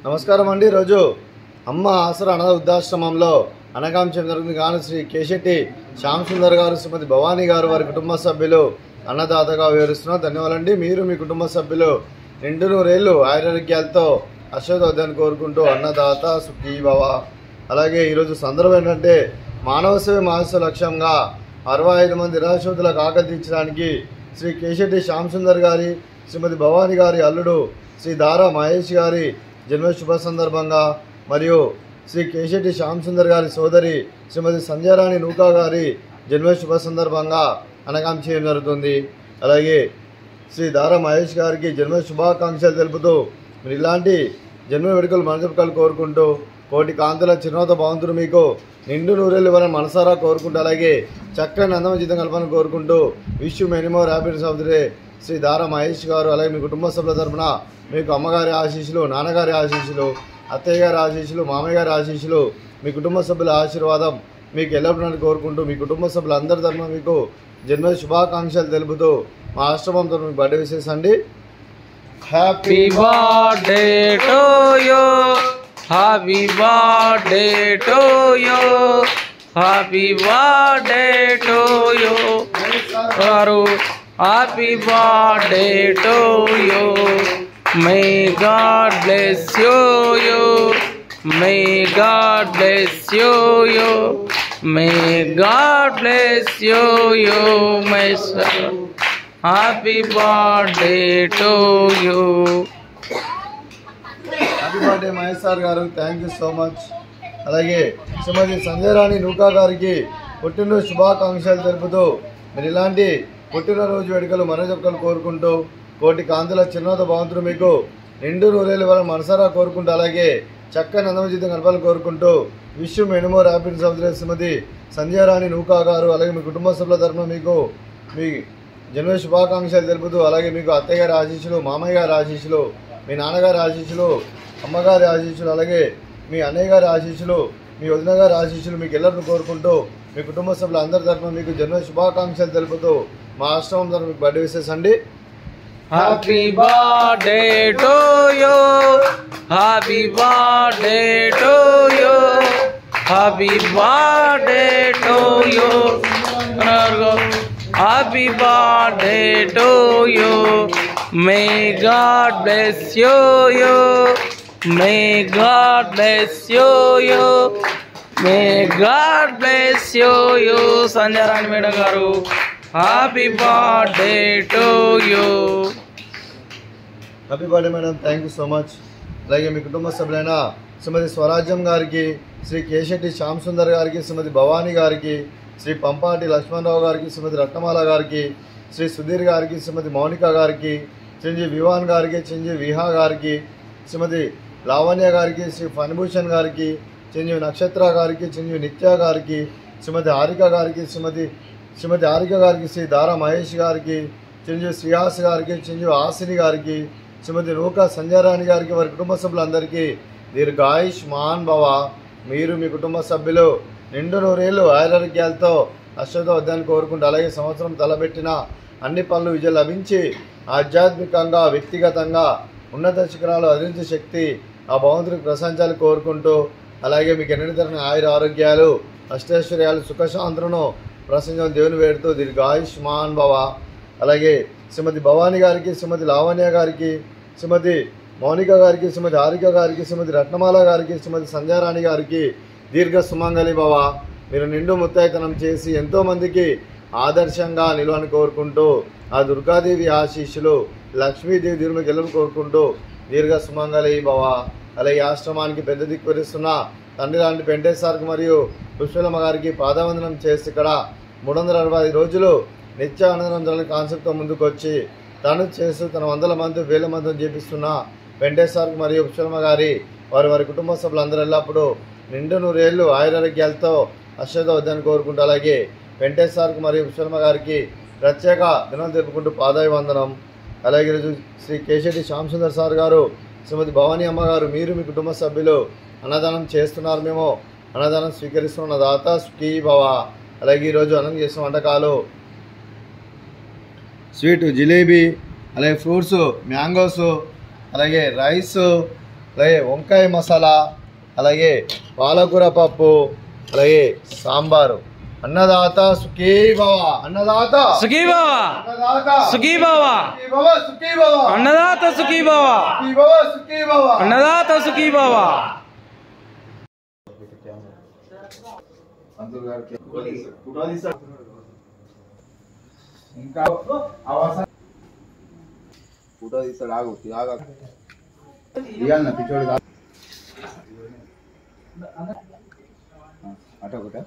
నమస్కారం అండి. ఈరోజు అమ్మ ఆసరా అనాథ వృద్ధాశ్రమంలో అన్నదానం జరుగుతుంది. గాను శ్రీ కేశెట్టి శ్యామ్ సుందర్ గారు, శ్రీమతి భవానీ గారు, వారి కుటుంబ సభ్యులు అన్నదాతగా వివరిస్తున్నారు. ధన్యవాదాలండి. మీరు మీ కుటుంబ సభ్యులు నిండు నూరేళ్లు ఆరోగ్యాలతో అశ్వదోద్యాన్ని కోరుకుంటూ అన్నదాత సుఖీ భవ. అలాగే ఈరోజు సందర్భం ఏంటంటే మానవ సేవ మానస లక్ష్యంగా 65 మంది నిరాశ్రితులకు ఆకలి తీర్చడానికి శ్రీ కేశెట్టి శ్యామ్ సుందర్ గారి, శ్రీమతి భవానీ గారి అల్లుడు శ్రీ దారా మహేష్ గారి జన్మ శుభ సందర్భంగా మరియు శ్రీ కేశెట్టి శ్యామ్ సుందర్ గారి సోదరి శ్రీమతి సంధ్యారాణి నూకా గారి జన్మ శుభ సందర్భంగా అన్నదానం చేయడం జరుగుతుంది. అలాగే శ్రీ దారా మహేష్ గారికి జన్మ శుభాకాంక్షలు తెలుపుతూ మీరు ఇలాంటి జన్మ వేడుకలు మనసుకలు కోరుకుంటూ కోటి కాంతుల చిరునవ్వుతో భగవంతుడు మీకు నిండు నూరేళ్ళు ఇవ్వాలని మనసారా కోరుకుంటూ అలాగే చక్కని అందమైన జీవితం కలపాలని కోరుకుంటూ wish you many more happiness of the day. Shri Dara Mahesh గారు అలాగే మీ కుటుంబ సభ్యుల తరఫున మీకు అమ్మగారి ఆశీస్సులు, నాన్నగారి ఆశీస్సులు, అత్తయ్య గారి ఆశీస్సులు, మామయ్య గారి ఆశీస్సులు, మీ కుటుంబ సభ్యుల ఆశీర్వాదం మీకు ఎల్లప్పుడూ కోరుకుంటూ మీ కుటుంబ సభ్యులందరి తరఫున మీకు జన్మ శుభాకాంక్షలు తెలుపుతూ మా ఆశ్రమం తరఫున మీకు బర్త్డే విషెస్ అండి. Happy birthday to you, happy birthday to you, happy birthday to you గారు, happy birthday to you. May God bless you, may God bless you, may God bless you, my son. Happy birthday to you. Happy birthday Mahesh sir గారు, thank you so much. అలాగే శ్రీమతి సంధ్యారాణి నూకా గారికి పుట్టినరోజు శుభాకాంక్షలు తెలుపుతూ మీరు ఇలాంటి పుట్టినరోజు వేడుకలు మనజొక్కలు కోరుకుంటూ కోటి కాంతుల చిరునవ్వుతో భగవంతుడు మీకు నిండు నూరేళ్ళు ఇవ్వాలని మనసారా కోరుకుంటూ అలాగే చక్కని అందమైన జీవితం గడపాలని కోరుకుంటూ wish you many more happiness of the day. Shrimati Sandhyarani Nooka గారు అలాగే మీ కుటుంబ సభ్యుల తరఫున మీకు మీ జన్మ శుభాకాంక్షలు తెలుపుతూ అలాగే మీకు అత్తయ్య గారి ఆశీస్సులు, మామయ్య గారి ఆశీస్సులు, మీ నాన్నగారి ఆశీస్సులు, అమ్మగారి ఆశీస్సులు, అలాగే మీ అన్నయ్య గారి ఆశీస్సులు, మీ వదిన గారి ఆశీస్సులు మీకు ఎల్లరిని కోరుకుంటూ మీ కుటుంబ సభ్యులు అందరి తరఫున మీకు జన్మ శుభాకాంక్షలు తెలుపుతూ మా ఆశ్రమం తరఫున మీకు బర్త్డే విషెస్ అండి. Happy birthday to you, happy birthday to you, happy birthday to you, happy birthday to you. May God bless you, may God bless you, may God bless you. Sandhyarani madam గారు, happy birthday to you. Happy birthday madam, thank you so much. అలాగే మీ కుటుంబ సభ్యులైన శ్రీమతి స్వరాజ్యం గారికి, శ్రీ కేశెట్టి శ్యామ్ సుందర్ గారికి, శ్రీమతి భవానీ గారికి, శ్రీ పంపాటి లక్ష్మణరావు గారికి, శ్రీమతి రత్నమాల గారికి, శ్రీ సుధీర్ గారికి, శ్రీమతి మౌనిక గారికి, చిరంజీవి వివాన్ గారికి, చిరంజీవి విహా గారికి, శ్రీమతి లావణ్య గారికి, శ్రీ ఫణిభూషణ్ గారికి, చిరంజీవి నక్షత్ర గారికి, చిరంజీవి నిత్య గారికి, శ్రీమతి హారిక గారికి, శ్రీమతి హారిక గారికి, శ్రీ దారా మహేష్ గారికి, చిరంజీవి శ్రీహాస్ గారికి, చిరంజీవి హాసిని గారికి, శ్రీమతి నూకా సంధ్యారాణి గారికి, వారి కుటుంబ సభ్యులందరికీ దీర్ఘాయుష్ మహాన్ భవ. మీరు మీ కుటుంబ సభ్యులు నిండు నూరేళ్ళు ఆరోగ్యాలతో అశ్వదోద్యాన్ని కోరుకుంటూ అలాగే సంవత్సరం తలబెట్టిన అన్ని పనులు విజయం లభించి ఆధ్యాత్మికంగా వ్యక్తిగతంగా ఉన్నత శిఖరాలు అధించే శక్తి ఆ భగవంతుడికి ప్రశంసాలు కోరుకుంటూ అలాగే మీకు ఎన్నటి తరగని ఆయుర ఆరోగ్యాలు, అష్టైశ్వర్యాలు, సుఖశాంతులను ప్రశంసలు దేవుని వేడుతూ దీర్ఘాయుష్ మహాన్ భవ. అలాగే శ్రీమతి భవానీ గారికి, శ్రీమతి లావణ్య గారికి, శ్రీమతి మౌనిక గారికి, శ్రీమతి హారిక గారికి, శ్రీమతి రత్నమాల గారికి, శ్రీమతి సంధ్యారాణి గారికి దీర్ఘ సుమంగళి భవ. మీరు నిండు ముత్తైతనం చేసి ఎంతోమందికి ఆదర్శంగా నిలవని కోరుకుంటూ ఆ దుర్గాదేవి ఆశీస్సులు, లక్ష్మీదేవి దీర్ఘ గెలుపు కోరుకుంటూ దీర్ఘ సుమంగళి భవ. అలాగే ఆశ్రమానికి పెద్ద దిక్కు వరిస్తున్న తండ్రి లాంటి వెంకటేశ్వరకి మరియు పుష్పలమ్మ గారికి పాదవందనం చేసి ఇక్కడ 365 రోజులు నిత్య ఆనందం కాన్సెప్ట్తో ముందుకు వచ్చి తను చేస్తూ తన 100 మంది 1000 మందిని చేపిస్తున్న వెంకటేశ్వరకి మరియు పుష్పలమ్మ గారి వారి కుటుంబ సభ్యులందరూ ఎల్లప్పుడూ నిండు నూరేళ్ళు ఆయురారోగ్యాలతో అశ్వదోద్యాన్ని కోరుకుంటూ అలాగే వెంకటేశ్వరకి మరియు పుష్పలమ్మ గారికి ప్రత్యేక దినం తెలుపుకుంటూ పాదాభివందనం. అలాగే ఈరోజు శ్రీ కేశెట్టి శ్యామ్ సుందర్ సార్ గారు, శ్రీమతి భవానీ అమ్మ గారు, మీరు మీ కుటుంబ సభ్యులు అన్నదానం చేస్తున్నారు. మేము అన్నదానం స్వీకరిస్తున్న దాత సుఖీ భవ. అలాగే ఈరోజు అన్నం చేసిన వంటకాలు స్వీట్ జిలేబీ, అలాగే ఫ్రూట్స్ మ్యాంగోస్, అలాగే రైస్, అలాగే వంకాయ మసాలా, అలాగే పాలకూర పప్పు, అలాగే సాంబారు. అన్నదాత సుఖీ భవ, అన్నదాత సుఖీ భవ, అన్నదాత సుఖీ భవ, సుఖీ భవ, అన్నదాత సుఖీ భవ, సుఖీ భవ, సుఖీ భవ, అన్నదాత సుఖీ భవ. ఇంకా ఫోటో తీస్తాడు, ఆగు ఇవ్వాలి పిచ్చోడు అటొకట